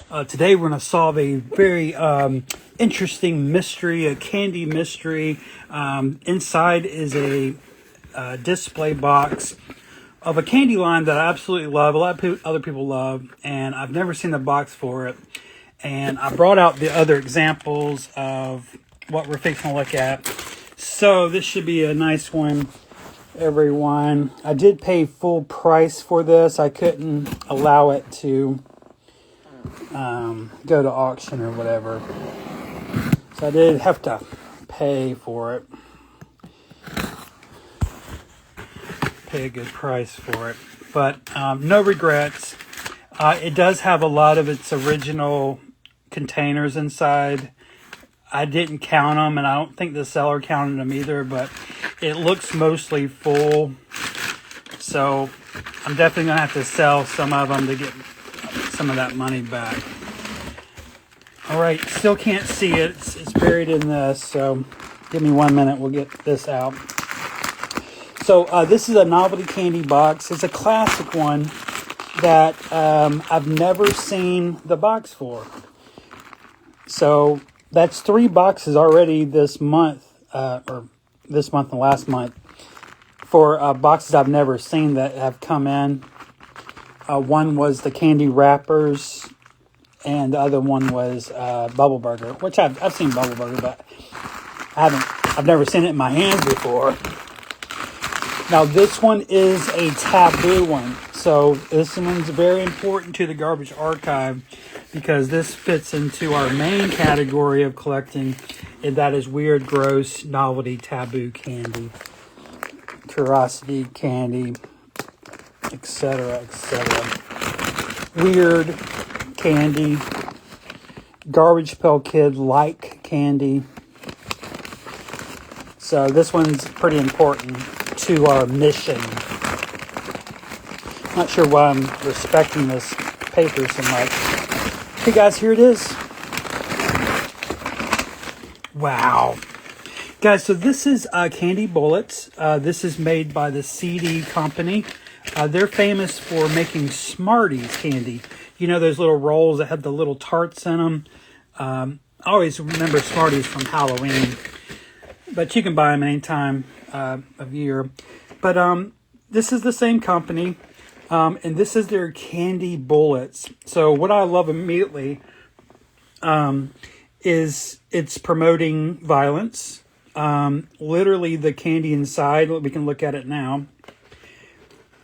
Today we're going to solve a very interesting mystery, a candy mystery. Inside is a display box of a candy line that I absolutely love, a lot of other people love, and I've never seen the box for it. And I brought out the other examples of what we're fixing to look at. So this should be a nice one, everyone. I did pay full price for this. I couldn't allow it to go to auction or whatever. So I did have to pay for it. Pay a good price for it. But no regrets. It does have a lot of its original containers inside. I didn't count them, and I don't think the seller counted them either, but it looks mostly full. So I'm definitely going to have to sell some of them to get some of that money back. All right, still can't see it. It's buried in this, so give me 1 minute. We'll get this out. So this is a novelty candy box. It's a classic one that I've never seen the box for. So that's 3 boxes already this month, or this month and last month, for boxes I've never seen that have come in. One was the candy wrappers, and the other one was Bubble Burger, which I've seen Bubble Burger, but I've never seen it in my hands before. Now this one is a taboo one, so this one's very important to the Garbage Archive because this fits into our main category of collecting, and that is weird, gross, novelty, taboo candy, curiosity candy, etc., etc. Weird candy, Garbage Pail Kid like candy. So this one's pretty important to our mission. Not sure why I'm respecting this paper so much. Hey guys, here it is. Wow. Guys, so this is candy bullets. This is made by the CeDe company. They're famous for making Smarties candy. You know those little rolls that have the little tarts in them? I always remember Smarties from Halloween. But you can buy them any time of year. But this is the same company. And this is their candy bullets. So what I love immediately is it's promoting violence. Literally the candy inside, we can look at it now,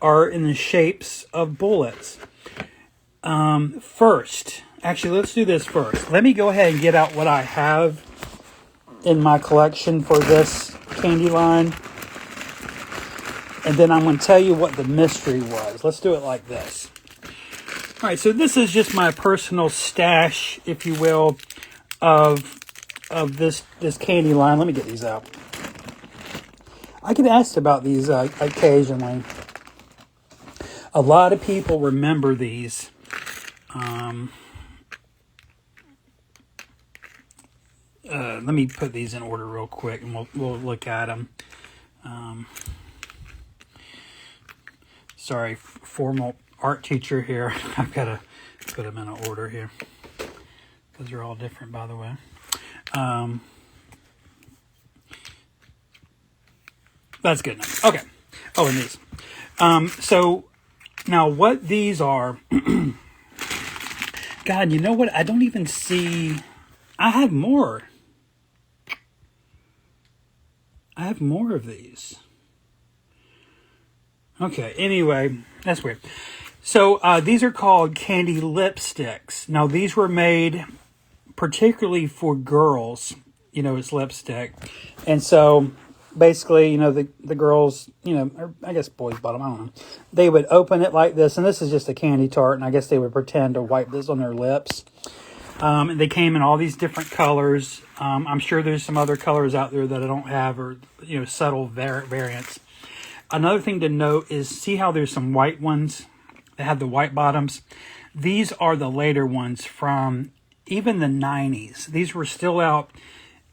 are in the shapes of bullets. Actually, let's do this first. Let me go ahead and get out what I have in my collection for this candy line. And then I'm going to tell you what the mystery was. Let's do it like this. All right, so this is just my personal stash, if you will, of this candy line. Let me get these out. I get asked about these occasionally. A lot of people remember these. Let me put these in order real quick, and we'll look at them. Sorry, formal art teacher here. I've got to put them in order here. Those are all different, by the way. That's good enough. Okay. Oh, and these. So now what these are, God, you know what? I don't even see, I have more. I have more of these. Okay, anyway, that's weird. So these are called candy lipsticks. Now these were made particularly for girls, you know, it's lipstick. And so basically, you know, the girls, you know, or I guess boys bought them, I don't know. They would open it like this, and this is just a candy tart, and I guess they would pretend to wipe this on their lips. And they came in all these different colors. I'm sure there's some other colors out there that I don't have, or, you know, subtle variants. Another thing to note is, see how there's some white ones that have the white bottoms? These are the later ones from even the 90s. These were still out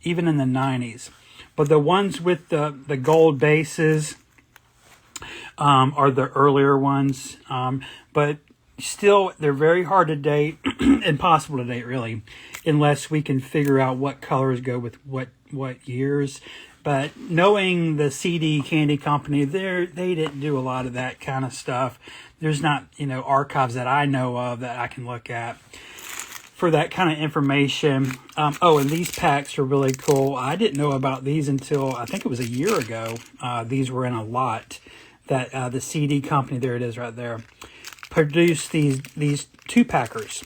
even in the 90s. But the ones with the gold bases are the earlier ones. But Still, they're very hard to date, impossible to date really, unless we can figure out what colors go with what years. But knowing the CeDe candy company, they didn't do a lot of that kind of stuff. There's not, archives that I know of that I can look at for that kind of information. Oh, and these packs are really cool. I didn't know about these until I think it was a year ago. These were in a lot that the CeDe company, there it is right there, produced these 2-packers.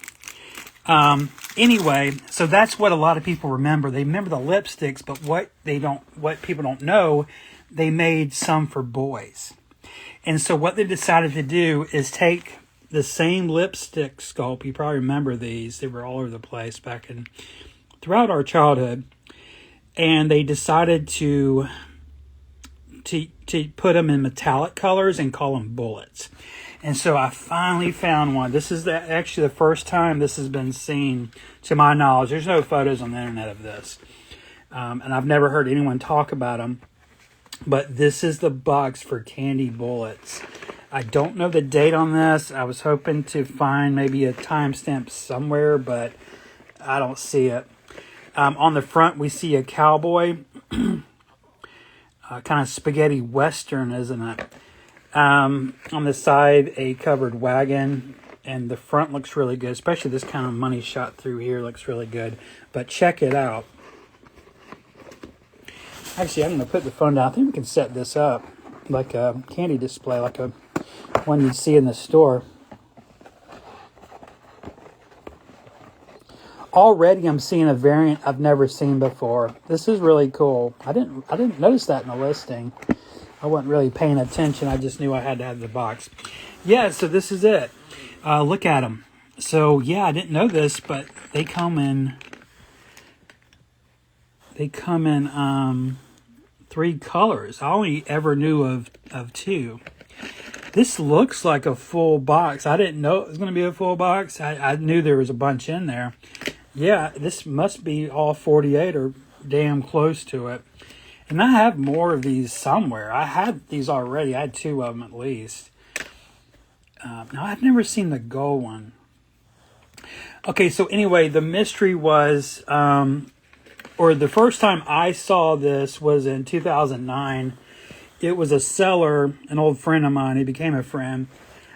Anyway, so that's what a lot of people remember. They remember the lipsticks, but what people don't know, they made some for boys. And so what they decided to do is take the same lipstick sculpt. You probably remember these. They were all over the place throughout our childhood. And they decided to put them in metallic colors and call them bullets. And so I finally found one. This is actually the first time this has been seen, to my knowledge. There's no photos on the internet of this. And I've never heard anyone talk about them. But this is the box for candy bullets. I don't know the date on this. I was hoping to find maybe a timestamp somewhere, but I don't see it. On the front, we see a cowboy. Kind of spaghetti western, isn't it? On the side, a covered wagon, and the front looks really good, especially this kind of money shot through here looks really good. But check it out. Actually, I'm going to put the phone down. I think we can set this up like a candy display, like a one you'd see in the store. Already, I'm seeing a variant I've never seen before. This is really cool. I didn't notice that in the listing. I wasn't really paying attention. I just knew I had to have the box. Yeah, so this is it. Look at them. So, yeah, I didn't know this, but they come in 3 colors. I only ever knew of 2. This looks like a full box. I didn't know it was going to be a full box. I knew there was a bunch in there. Yeah, this must be all 48 or damn close to it. And I have more of these somewhere. I had these already. I had 2 of them at least. Now, I've never seen the gold one. Okay, so anyway, the mystery was, or the first time I saw this was in 2009. It was a seller, an old friend of mine, he became a friend,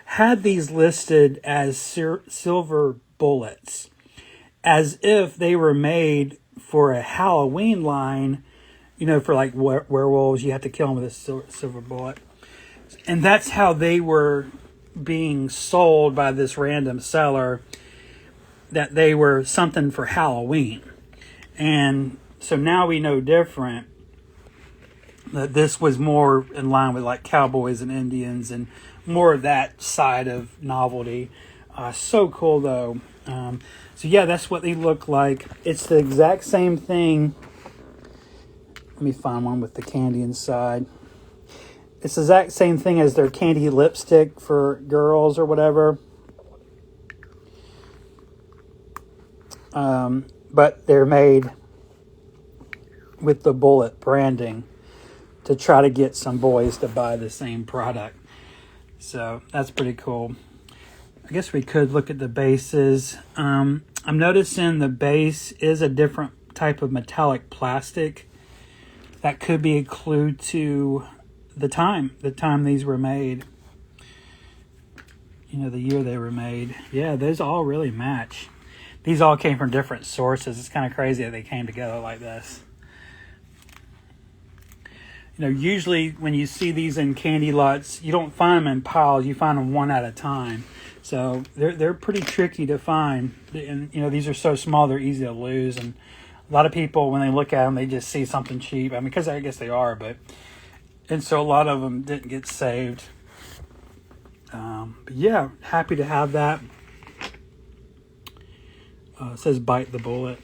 had these listed as silver bullets, as if they were made for a Halloween line, for like werewolves, you have to kill them with a silver bullet. And that's how they were being sold by this random seller, that they were something for Halloween. And so now we know different, that this was more in line with like cowboys and Indians and more of that side of novelty. So cool though. So yeah, that's what they look like. It's the exact same thing. Let me find one with the candy inside. It's the exact same thing as their candy lipstick for girls or whatever. But they're made with the bullet branding to try to get some boys to buy the same product. So that's pretty cool. I guess we could look at the bases. I'm noticing the base is a different type of metallic plastic. That could be a clue to the time these were made. The year they were made. Yeah, those all really match. These all came from different sources. It's kind of crazy that they came together like this. Usually when you see these in candy lots, you don't find them in piles. You find them one at a time. So they're pretty tricky to find. And, these are so small, they're easy to lose. And a lot of people, when they look at them, they just see something cheap. Because I guess they are, and so a lot of them didn't get saved. But yeah, happy to have that. It says bite the bullet.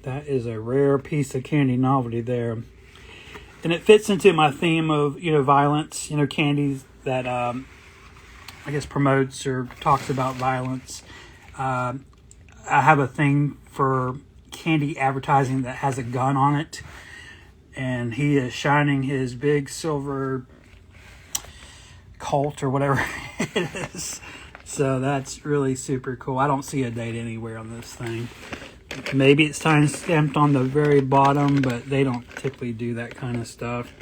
That is a rare piece of candy novelty there. And it fits into my theme of, violence, candies that I guess promotes or talks about violence. I have a thing for candy advertising that has a gun on it. And he is shining his big silver Colt or whatever It is. So that's really super cool. I don't see a date anywhere on this thing. Maybe it's time stamped on the very bottom, but they don't typically do that kind of stuff.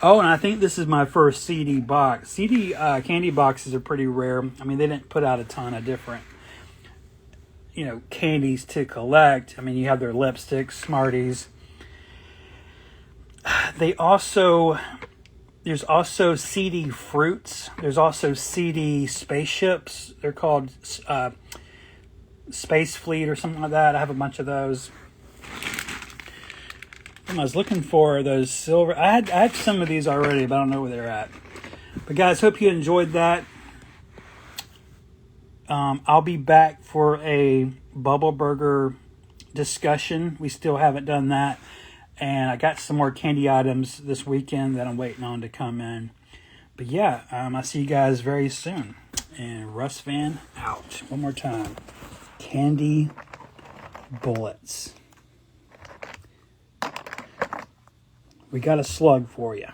Oh, and I think this is my first CeDe box. CeDe candy boxes are pretty rare. I mean, they didn't put out a ton of different, candies to collect. I mean, you have their lipsticks, Smarties. There's also CeDe fruits. There's also CeDe spaceships. They're called Space Fleet or something like that. I have a bunch of those. I was looking for those silver. I had some of these already, but I don't know where they're at. But guys, hope you enjoyed that. I'll be back for a Bubble Burger discussion. We still haven't done that. And I got some more candy items this weekend that I'm waiting on to come in. But yeah, I'll see you guys very soon. And Russ Van out. One more time. Candy bullets. We got a slug for you.